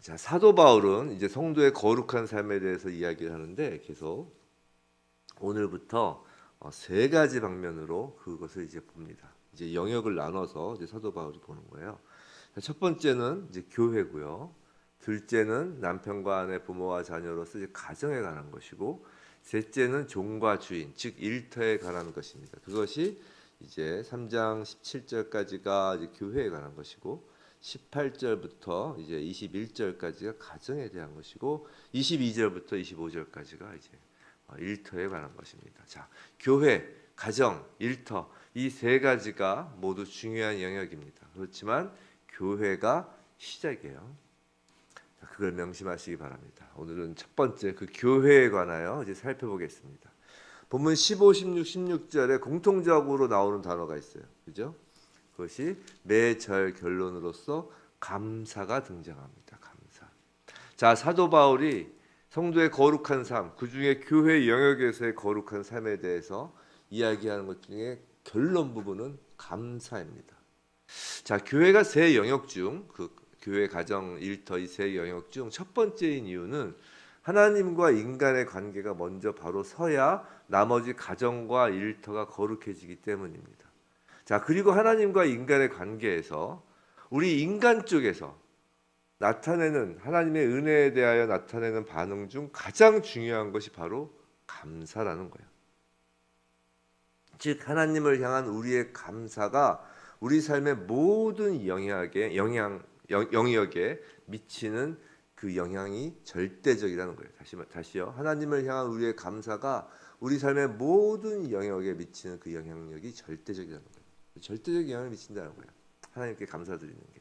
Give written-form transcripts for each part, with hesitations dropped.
자, 사도 바울은 이제 성도의 거룩한 삶에 대해서 이야기를 하는데 계속 오늘부터 세 가지 방면으로 그것을 이제 봅니다. 이제 영역을 나눠서 이제 사도 바울이 보는 거예요. 첫 번째는 이제 교회고요. 둘째는 남편과 아내, 부모와 자녀로서 이제 가정에 관한 것이고, 셋째는 종과 주인, 즉 일터에 관한 것입니다. 그것이 이제 3장 17절까지가 이제 교회에 관한 것이고, 18절부터 이제 21절까지가 가정에 대한 것이고, 22절부터 25절까지가 이제 일터에 관한 것입니다. 자, 교회, 가정, 일터 이 세 가지가 모두 중요한 영역입니다. 그렇지만 교회가 시작이에요. 그걸 명심하시기 바랍니다. 오늘은 첫 번째 그 교회에 관하여 이제 살펴보겠습니다. 본문 15, 16, 16절에 공통적으로 나오는 단어가 있어요. 그죠? 그것이 매절 결론으로서 감사가 등장합니다. 감사. 자, 사도 바울이 성도의 거룩한 삶, 그 중에 교회 영역에서의 거룩한 삶에 대해서 이야기하는 것 중에 결론 부분은 감사입니다. 자, 교회가 세 영역 중, 그 교회, 가정, 일터 이 세 영역 중 첫 번째인 이유는 하나님과 인간의 관계가 먼저 바로 서야 나머지 가정과 일터가 거룩해지기 때문입니다. 자, 그리고 하나님과 인간의 관계에서 우리 인간 쪽에서 나타내는 하나님의 은혜에 대하여 나타내는 반응 중 가장 중요한 것이 바로 감사라는 거예요. 즉 하나님을 향한 우리의 감사가 우리 삶의 모든 영역에 미치는 그 영향이 절대적이라는 거예요. 다시요. 하나님을 향한 우리의 감사가 우리 삶의 모든 영역에 미치는 그 영향력이 절대적이라는 거예요. 절대적 영향을 미친다는 거예요. 하나님께 감사드리는 게.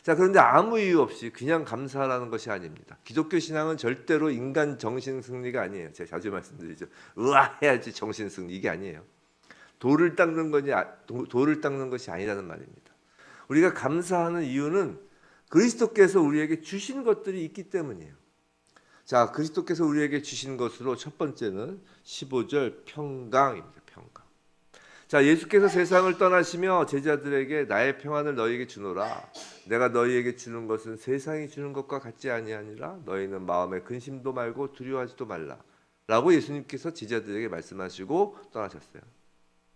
자, 그런데 아무 이유 없이 그냥 감사라는 것이 아닙니다. 기독교 신앙은 절대로 인간 정신 승리가 아니에요. 제가 자주 말씀드리죠. 으아 해야지 정신 승리, 이게 아니에요. 돌을 닦는 것이 아니라는 말입니다. 우리가 감사하는 이유는 그리스도께서 우리에게 주신 것들이 있기 때문이에요. 자, 그리스도께서 우리에게 주신 것으로 첫 번째는 15절 평강입니다. 평강. 자, 예수께서 세상을 떠나시며 제자들에게 나의 평안을 너희에게 주노라. 내가 너희에게 주는 것은 세상이 주는 것과 같지 아니하니라. 너희는 마음에 근심도 말고 두려워하지도 말라. 라고 예수님께서 제자들에게 말씀하시고 떠나셨어요.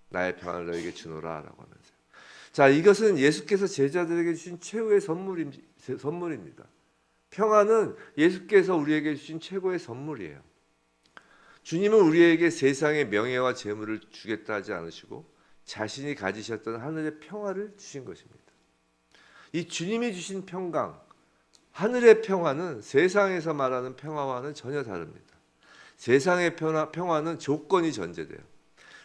나의 평안을 너희에게 주노라 라고 하면서요. 자, 이것은 예수께서 제자들에게 주신 최후의 선물입니다. 평안은 예수께서 우리에게 주신 최고의 선물이에요. 주님은 우리에게 세상의 명예와 재물을 주겠다 하지 않으시고 자신이 가지셨던 하늘의 평화를 주신 것입니다. 이 주님이 주신 평강, 하늘의 평화는 세상에서 말하는 평화와는 전혀 다릅니다. 세상의 평화는 조건이 전제돼요.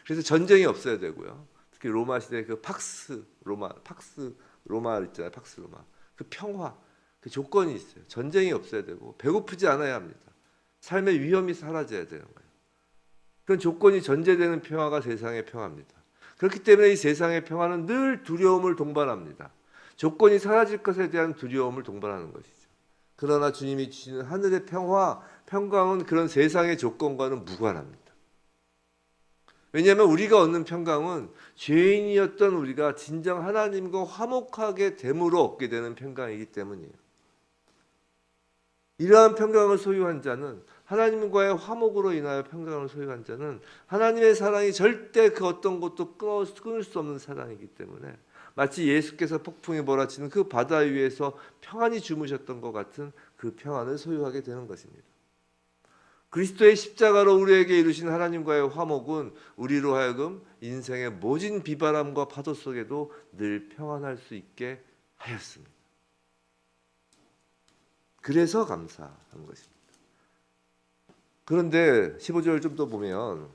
그래서 전쟁이 없어야 되고요. 특히 로마 시대 그 팍스 로마 있잖아요. 팍스 로마. 그 평화, 그 조건이 있어요. 전쟁이 없어야 되고 배고프지 않아야 합니다. 삶의 위험이 사라져야 되는 거예요. 그런 조건이 전제되는 평화가 세상의 평화입니다. 그렇기 때문에 이 세상의 평화는 늘 두려움을 동반합니다. 조건이 사라질 것에 대한 두려움을 동반하는 것이죠. 그러나 주님이 주시는 하늘의 평강은 그런 세상의 조건과는 무관합니다. 왜냐하면 우리가 얻는 평강은 죄인이었던 우리가 진정 하나님과 화목하게 됨으로 얻게 되는 평강이기 때문이에요. 이러한 평강을 소유한 자는, 하나님과의 화목으로 인하여 평강을 소유한 자는 하나님의 사랑이 절대 그 어떤 것도 끊을 수 없는 사랑이기 때문에 마치 예수께서 폭풍이 몰아치는 그 바다 위에서 평안히 주무셨던 것 같은 그 평안을 소유하게 되는 것입니다. 그리스도의 십자가로 우리에게 이루신 하나님과의 화목은 우리로 하여금 인생의 모진 비바람과 파도 속에도 늘 평안할 수 있게 하였습니다. 그래서 감사한 것입니다. 그런데 15절 좀 더 보면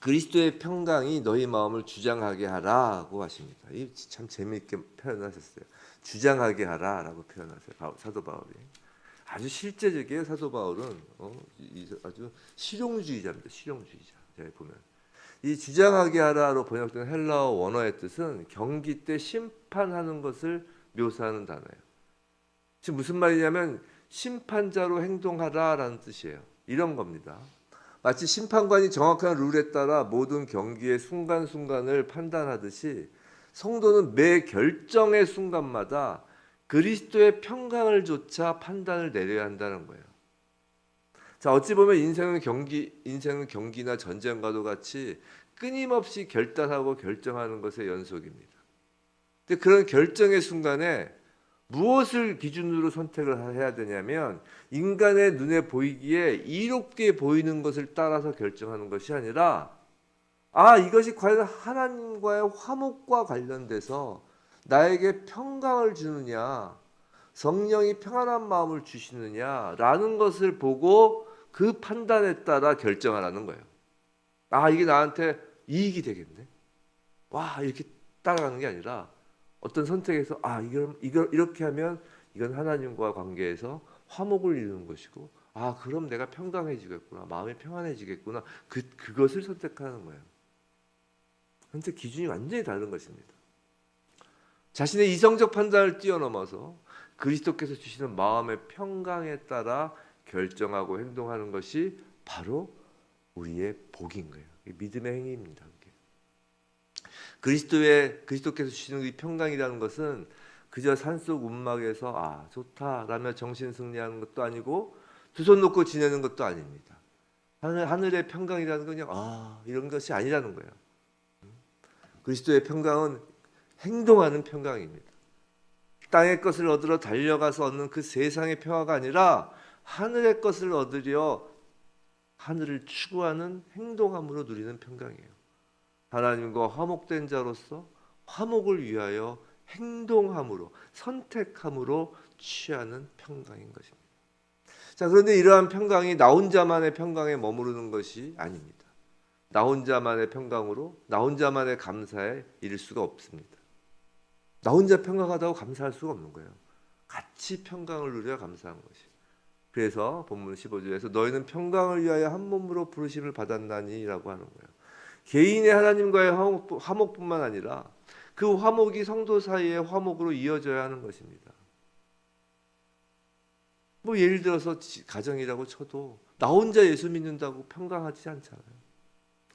그리스도의 평강이 너희 마음을 주장하게 하라고 하십니다. 이 참 재미있게 표현하셨어요. 주장하게 하라라고 표현하세요. 사도 바울이. 아주 실제적이에요. 사도 바울은 아주 실용주의자입니다. 실용주의자. 제가 보면 이 주장하게 하라로 번역된 헬라어 원어의 뜻은 경기 때 심판하는 것을 묘사하는 단어예요. 지금 무슨 말이냐면 심판자로 행동하라라는 뜻이에요. 이런 겁니다. 마치 심판관이 정확한 룰에 따라 모든 경기의 순간순간을 판단하듯이 성도는 매 결정의 순간마다 그리스도의 평강을 조차 판단을 내려야 한다는 거예요. 자, 어찌 보면 인생은 경기나 전쟁과도 같이 끊임없이 결단하고 결정하는 것의 연속입니다. 근데 그런 결정의 순간에 무엇을 기준으로 선택을 해야 되냐면 인간의 눈에 보이기에 이롭게 보이는 것을 따라서 결정하는 것이 아니라 이것이 과연 하나님과의 화목과 관련돼서 나에게 평강을 주느냐, 성령이 평안한 마음을 주시느냐라는 것을 보고 그 판단에 따라 결정하라는 거예요. 이게 나한테 이익이 되겠네. 이렇게 따라가는 게 아니라 어떤 선택에서 이걸 이렇게 하면 이건 하나님과 관계에서 화목을 이루는 것이고 그럼 내가 평강해지겠구나, 마음이 평안해지겠구나, 그것을 선택하는 거예요. 선택 기준이 완전히 다른 것입니다. 자신의 이성적 판단을 뛰어넘어서 그리스도께서 주시는 마음의 평강에 따라 결정하고 행동하는 것이 바로 우리의 복인 거예요. 믿음의 행위입니다. 그리스도께서 주시는 이 평강이라는 것은 그저 산속 움막에서 좋다라며 정신 승리하는 것도 아니고 두 손 놓고 지내는 것도 아닙니다. 하늘의 평강이라는 건 그냥 이런 것이 아니라는 거예요. 그리스도의 평강은 행동하는 평강입니다. 땅의 것을 얻으러 달려가서 얻는 그 세상의 평화가 아니라 하늘의 것을 얻으려 하늘을 추구하는 행동함으로 누리는 평강이에요. 하나님과 화목된 자로서 화목을 위하여 행동함으로, 선택함으로 취하는 평강인 것입니다. 자, 그런데 이러한 평강이 나 혼자만의 평강에 머무르는 것이 아닙니다. 나 혼자만의 평강으로 나 혼자만의 감사에 이를 수가 없습니다. 나 혼자 평강하다고 감사할 수가 없는 거예요. 같이 평강을 누려야 감사한 것이. 그래서 본문 15절에서 너희는 평강을 위하여 한 몸으로 부르심을 받았나니라고 하는 거예요. 개인의 하나님과의 화목뿐만 아니라 그 화목이 성도 사이의 화목으로 이어져야 하는 것입니다. 예를 들어서 가정이라고 쳐도 나 혼자 예수 믿는다고 평강하지 않잖아요.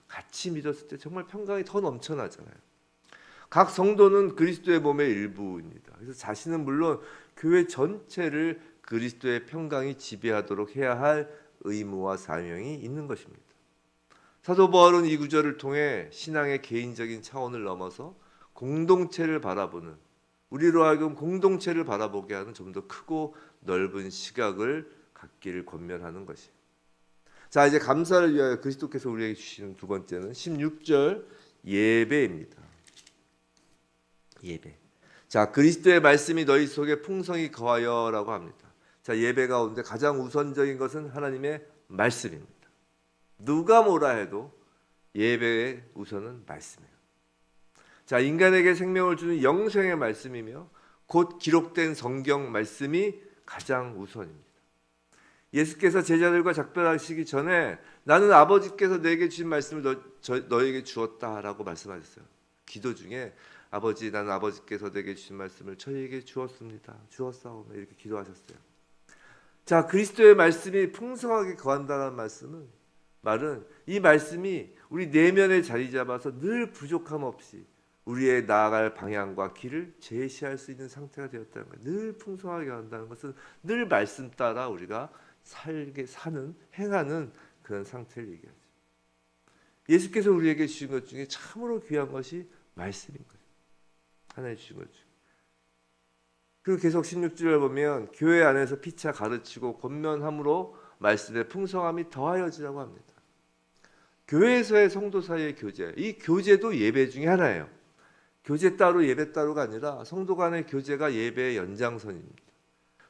같이 믿었을 때 정말 평강이 더 넘쳐나잖아요. 각 성도는 그리스도의 몸의 일부입니다. 그래서 자신은 물론 교회 전체를 그리스도의 평강이 지배하도록 해야 할 의무와 사명이 있는 것입니다. 사도 바울은 이 구절을 통해 신앙의 개인적인 차원을 넘어서 공동체를 바라보는, 우리로 하여금 공동체를 바라보게 하는 좀 더 크고 넓은 시각을 갖기를 권면하는 것이에요. 자, 이제 감사를 위하여 그리스도께서 우리에게 주시는 두 번째는 16절 예배입니다. 예배. 자, 그리스도의 말씀이 너희 속에 풍성히 거하여라고 합니다. 자, 예배 가운데 가장 우선적인 것은 하나님의 말씀입니다. 누가 뭐라 해도 예배의 우선은 말씀이에요. 자, 인간에게 생명을 주는 영생의 말씀이며 곧 기록된 성경 말씀이 가장 우선입니다. 예수께서 제자들과 작별하시기 전에 나는 아버지께서 내게 주신 말씀을 너에게 주었다라고 말씀하셨어요. 기도 중에 아버지, 나는 아버지께서 내게 주신 말씀을 저희에게 주었습니다. 주었사오며 이렇게 기도하셨어요. 자, 그리스도의 말씀이 풍성하게 거한다는 말은 이 말씀이 우리 내면에 자리 잡아서 늘 부족함 없이 우리의 나아갈 방향과 길을 제시할 수 있는 상태가 되었다는 거예요. 늘 풍성하게 한다는 것은 늘 말씀 따라 우리가 행하는 그런 상태를 얘기하죠. 예수께서 우리에게 주신 것 중에 참으로 귀한 것이 말씀인 거예요. 하나님 주신 것 중에. 그리고 계속 16절을 보면 교회 안에서 피차 가르치고 권면함으로 말씀의 풍성함이 더하여지라고 합니다. 교회에서의 성도 사이의 교제, 이 교제도 예배 중에 하나예요. 교제 따로 예배 따로가 아니라 성도 간의 교제가 예배의 연장선입니다.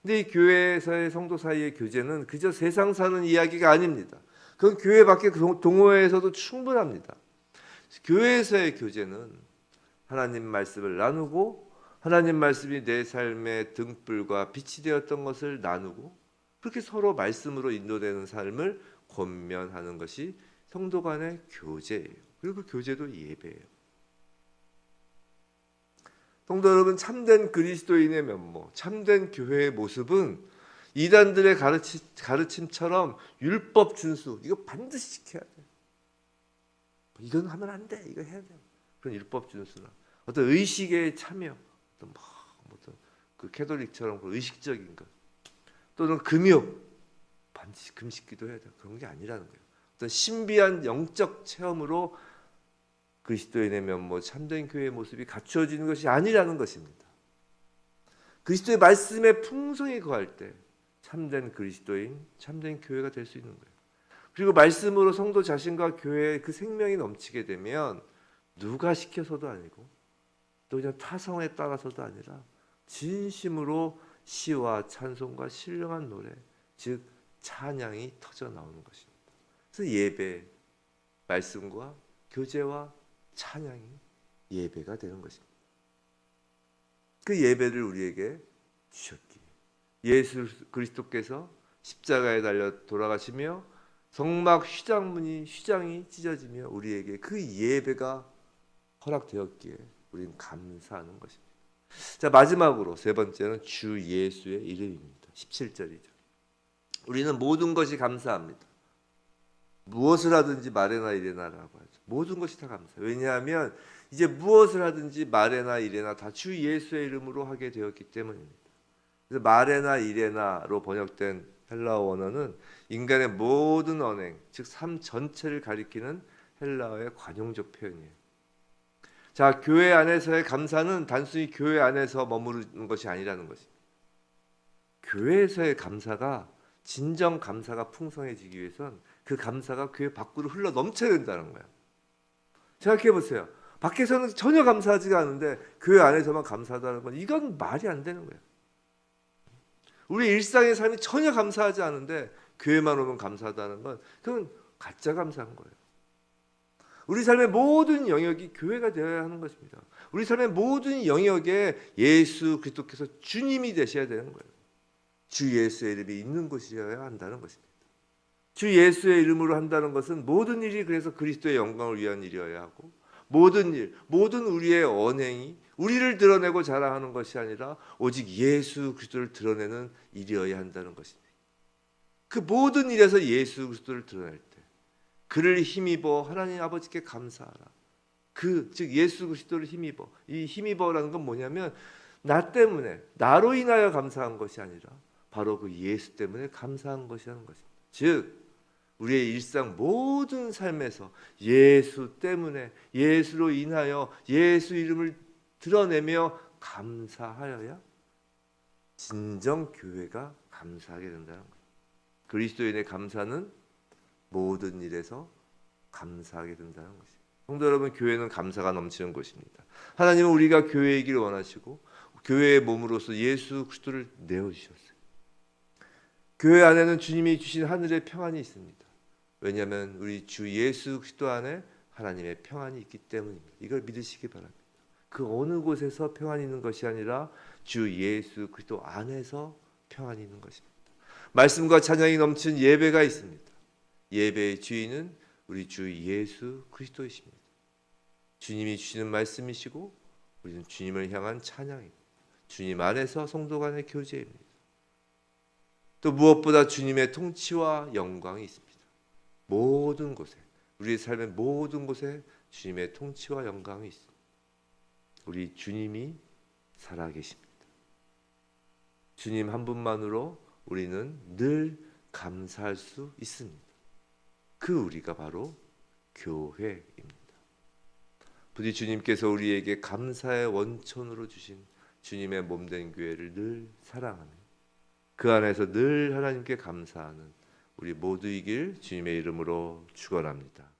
근데 이 교회에서의 성도 사이의 교제는 그저 세상 사는 이야기가 아닙니다. 그건 교회 밖의 동호회에서도 충분합니다. 교회에서의 교제는 하나님 말씀을 나누고 하나님 말씀이 내 삶의 등불과 빛이 되었던 것을 나누고 그렇게 서로 말씀으로 인도되는 삶을 권면하는 것이 성도 간의 교제예요. 그리고 그 교제도 예배예요. 성도 여러분, 참된 그리스도인의 면모, 참된 교회의 모습은 이단들의 가르침처럼 율법 준수, 이거 반드시 지켜야 돼. 이건 하면 안 돼, 이거 해야 돼. 그런 율법 준수나 어떤 의식에 참여, 어떤 그 캐톨릭처럼 그 의식적인 것 또는 금욕 반드시 금식기도 해야 돼. 그런 게 아니라는 거예요. 어떤 신비한 영적 체험으로 그리스도인의 면모 참된 교회의 모습이 갖추어지는 것이 아니라는 것입니다. 그리스도의 말씀의 풍성이 거할 때 참된 그리스도인, 참된 교회가 될 수 있는 거예요. 그리고 말씀으로 성도 자신과 교회의 그 생명이 넘치게 되면 누가 시켜서도 아니고 또 그냥 타성에 따라서도 아니라 진심으로 시와 찬송과 신령한 노래, 즉 찬양이 터져 나오는 것입니다. 그래서 예배, 말씀과 교제와 찬양이 예배가 되는 것입니다. 그 예배를 우리에게 주셨기에 예수 그리스도께서 십자가에 달려 돌아가시며 성막 휘장이 찢어지며 우리에게 그 예배가 허락되었기에 우리는 감사하는 것입니다. 자, 마지막으로 세 번째는 주 예수의 이름입니다. 17절이죠. 우리는 모든 것이 감사합니다. 무엇을 하든지 말에나 이래나라고 하죠. 모든 것이 다 감사해요. 왜냐하면 이제 무엇을 하든지 말에나 이래나 다 주 예수의 이름으로 하게 되었기 때문입니다. 그래서 말에나 이래나로 번역된 헬라어 원어는 인간의 모든 언행, 즉 삶 전체를 가리키는 헬라어의 관용적 표현이에요. 자, 교회 안에서의 감사는 단순히 교회 안에서 머무르는 것이 아니라는 것입니다. 교회에서의 감사가 진정 감사가 풍성해지기 위해선 그 감사가 교회 밖으로 흘러 넘쳐야 된다는 거예요. 생각해 보세요. 밖에서는 전혀 감사하지가 않은데 교회 안에서만 감사하다는 건 이건 말이 안 되는 거예요. 우리 일상의 삶이 전혀 감사하지 않은데 교회만 오면 감사하다는 건 그건 가짜 감사한 거예요. 우리 삶의 모든 영역이 교회가 되어야 하는 것입니다. 우리 삶의 모든 영역에 예수 그리스도께서 주님이 되셔야 되는 거예요. 주 예수의 이름이 있는 곳이어야 한다는 것입니다. 주 예수의 이름으로 한다는 것은 모든 일이 그래서 그리스도의 영광을 위한 일이어야 하고 모든 일, 모든 우리의 언행이 우리를 드러내고 자랑하는 것이 아니라 오직 예수 그리스도를 드러내는 일이어야 한다는 것입니다. 그 모든 일에서 예수 그리스도를 드러낼 때 그를 힘입어 하나님 아버지께 감사하라. 즉 예수 그리스도를 힘입어. 이 힘입어라는 건 뭐냐면 나 때문에 나로 인하여 감사한 것이 아니라 바로 그 예수 때문에 감사한 것이라는 것입니다. 즉 우리의 일상 모든 삶에서 예수 때문에 예수로 인하여 예수 이름을 드러내며 감사하여야 진정 교회가 감사하게 된다는 거예요. 그리스도인의 감사는 모든 일에서 감사하게 된다는 것입니다. 성도 여러분, 교회는 감사가 넘치는 곳입니다. 하나님은 우리가 교회이기를 원하시고 교회의 몸으로서 예수 그리스도를 내어주셨어요. 교회 안에는 주님이 주신 하늘의 평안이 있습니다. 왜냐하면 우리 주 예수 그리스도 안에 하나님의 평안이 있기 때문입니다. 이걸 믿으시기 바랍니다. 그 어느 곳에서 평안이 있는 것이 아니라 주 예수 그리스도 안에서 평안이 있는 것입니다. 말씀과 찬양이 넘친 예배가 있습니다. 예배의 주인은 우리 주 예수 그리스도이십니다. 주님이 주시는 말씀이시고 우리는 주님을 향한 찬양입니다. 주님 안에서 성도 간의 교제입니다. 또 무엇보다 주님의 통치와 영광이 있습니다. 모든 곳에 우리의 삶의 모든 곳에 주님의 통치와 영광이 있습니다. 우리 주님이 살아계십니다. 주님 한 분만으로 우리는 늘 감사할 수 있습니다. 그 우리가 바로 교회입니다. 부디 주님께서 우리에게 감사의 원천으로 주신 주님의 몸된 교회를 늘 사랑하며 그 안에서 늘 하나님께 감사하는 우리 모두이길 주님의 이름으로 축원합니다.